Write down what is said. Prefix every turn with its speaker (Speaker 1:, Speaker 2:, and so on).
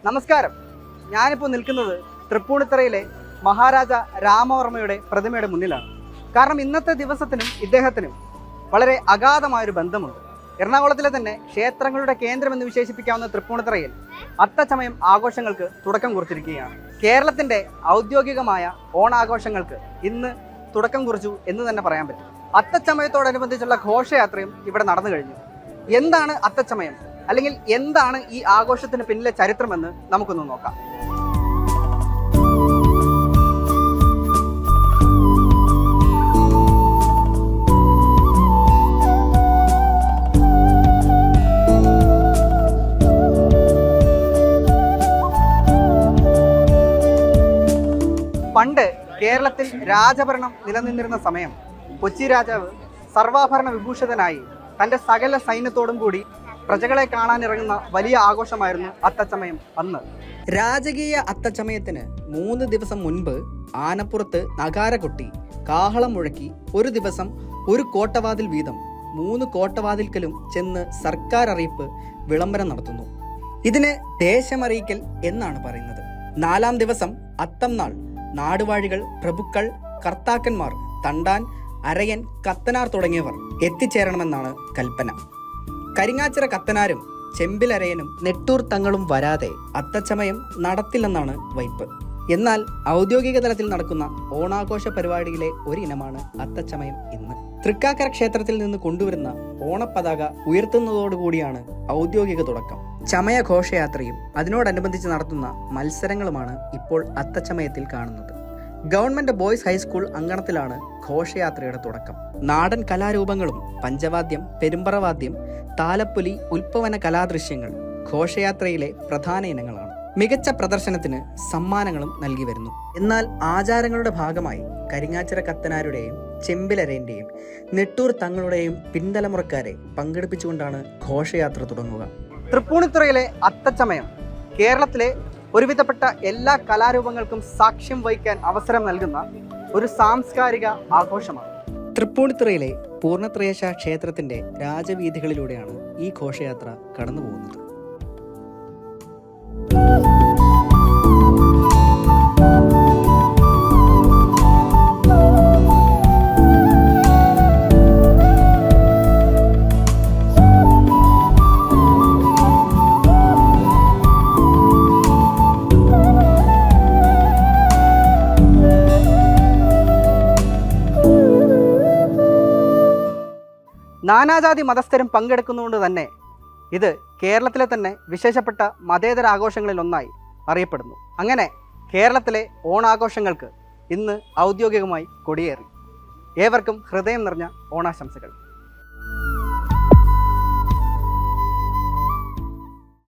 Speaker 1: നമസ്കാരം. ഞാനിപ്പോൾ നിൽക്കുന്നത് തൃപ്പൂണിത്തുറയിലെ മഹാരാജ രാമവർമ്മയുടെ പ്രതിമയുടെ മുന്നിലാണ്. കാരണം ഇന്നത്തെ ദിവസത്തിനും ഇദ്ദേഹത്തിനും വളരെ അഗാധമായൊരു ബന്ധമുണ്ട്. എറണാകുളത്തിലെ തന്നെ ക്ഷേത്രങ്ങളുടെ കേന്ദ്രമെന്ന് വിശേഷിപ്പിക്കാവുന്ന തൃപ്പൂണിത്തുറയിൽ അത്തച്ചമയം ആഘോഷങ്ങൾക്ക് തുടക്കം കുറിച്ചിരിക്കുകയാണ്. കേരളത്തിൻ്റെ ഔദ്യോഗികമായ ഓണാഘോഷങ്ങൾക്ക് ഇന്ന് തുടക്കം കുറിച്ചു എന്ന് തന്നെ പറയാൻ പറ്റും. അത്തച്ചമയത്തോടനുബന്ധിച്ചുള്ള ഘോഷയാത്രയും ഇവിടെ നടന്നു കഴിഞ്ഞു. എന്താണ് അത്തച്ചമയം, അല്ലെങ്കിൽ എന്താണ് ഈ ആഘോഷത്തിന് പിന്നിലെ ചരിത്രമെന്ന് നമുക്കൊന്ന് നോക്കാം. പണ്ട് കേരളത്തിൽ രാജഭരണം നിലനിന്നിരുന്ന സമയം കൊച്ചി രാജാവ് സർവാഭരണ വിഭൂഷിതനായി തൻ്റെ സകല സൈന്യത്തോടും കൂടി പ്രജകളെ കാണാനിറങ്ങുന്ന വലിയ ആഘോഷമായിരുന്നു അത്തച്ചമയം അന്ന്. രാജകീയ അത്തച്ചമയത്തിന് 3 ദിവസം മുൻപ് ആനപ്പുറത്ത് നഗാര കൊട്ടി കാഹളം മുഴക്കി ഒരു ദിവസം ഒരു കോട്ടവാതിൽ വീതം 3 കോട്ടവാതിൽക്കലും ചെന്ന് സർക്കാർ അറിയിപ്പ് വിളംബരം നടത്തുന്നു. ഇതിന് ദേശമറിയിക്കൽ എന്നാണ് പറയുന്നത്. 4-ാം ദിവസം അത്തം നാൾ നാടുവാഴികൾ, പ്രഭുക്കൾ, കർത്താക്കന്മാർ, തണ്ടാൻ, അരയൻ, കത്തനാർ തുടങ്ങിയവർ എത്തിച്ചേരണമെന്നാണ് കൽപ്പന. കരിങ്ങാച്ചിറ കത്തനാരും ചെമ്പിലരയനും നെട്ടൂർ തങ്ങളും വരാതെ അത്തച്ചമയം നടത്തില്ലെന്നാണ് വയ്പ്. എന്നാൽ ഔദ്യോഗിക തലത്തിൽ നടക്കുന്ന ഓണാഘോഷ പരിപാടിയിലെ ഒരിനമാണ് അത്തച്ചമയം. ഇന്ന് തൃക്കാക്കര ക്ഷേത്രത്തിൽ നിന്ന് കൊണ്ടുവരുന്ന ഓണപ്പതാക ഉയർത്തുന്നതോടുകൂടിയാണ് ഔദ്യോഗിക തുടക്കം. ചമയ ഘോഷയാത്രയും അതിനോടനുബന്ധിച്ച് നടത്തുന്ന മത്സരങ്ങളുമാണ് ഇപ്പോൾ അത്തച്ചമയത്തിൽ കാണുന്നത്. ഗവൺമെന്റ് ബോയ്സ് ഹൈസ്കൂൾ അങ്കണത്തിലാണ് ഘോഷയാത്രയുടെ തുടക്കം. നാടൻ കലാരൂപങ്ങളും പഞ്ചവാദ്യം, പെരുമ്പറവാദ്യം, താലപ്പൊലി, ഉൽപ്പവന കലാദൃശ്യങ്ങൾ ഘോഷയാത്രയിലെ പ്രധാന ഇനങ്ങളാണ്. മികച്ച പ്രദർശനത്തിന് സമ്മാനങ്ങളും നൽകി വരുന്നു. എന്നാൽ ആചാരങ്ങളുടെ ഭാഗമായി കരിങ്ങാച്ചിറ കത്തനാരുടെയും ചെമ്പിലരേന്റെയും നെട്ടൂർ തങ്ങളുടെയും പിൻതലമുറക്കാരെ പങ്കെടുപ്പിച്ചുകൊണ്ടാണ് ഘോഷയാത്ര തുടങ്ങുക. തൃപ്പൂണിത്തുറയിലെ അത്തച്ചമയം കേരളത്തിലെ ഒരുവിധപ്പെട്ട എല്ലാ കലാരൂപങ്ങൾക്കും സാക്ഷ്യം വഹിക്കാൻ അവസരം നൽകുന്ന ഒരു സാംസ്കാരിക ആഘോഷമാണ്. തൃപ്പൂണിത്തുറയിലെ പൂർണ്ണത്രയശ ക്ഷേത്രത്തിന്റെ രാജവീഥികളിലൂടെയാണ് ഈ ഘോഷയാത്ര കടന്നു പോകുന്നത്. നാനാജാതി മതസ്ഥരും പങ്കെടുക്കുന്നതുകൊണ്ട് തന്നെ ഇത് കേരളത്തിലെ തന്നെ വിശേഷപ്പെട്ട മതേതര ആഘോഷങ്ങളിൽ ഒന്നായി അറിയപ്പെടുന്നു. അങ്ങനെ കേരളത്തിലെ ഓണാഘോഷങ്ങൾക്ക് ഇന്ന് ഔദ്യോഗികമായി കൊടിയേറി. ഏവർക്കും ഹൃദയം നിറഞ്ഞ ഓണാശംസകൾ.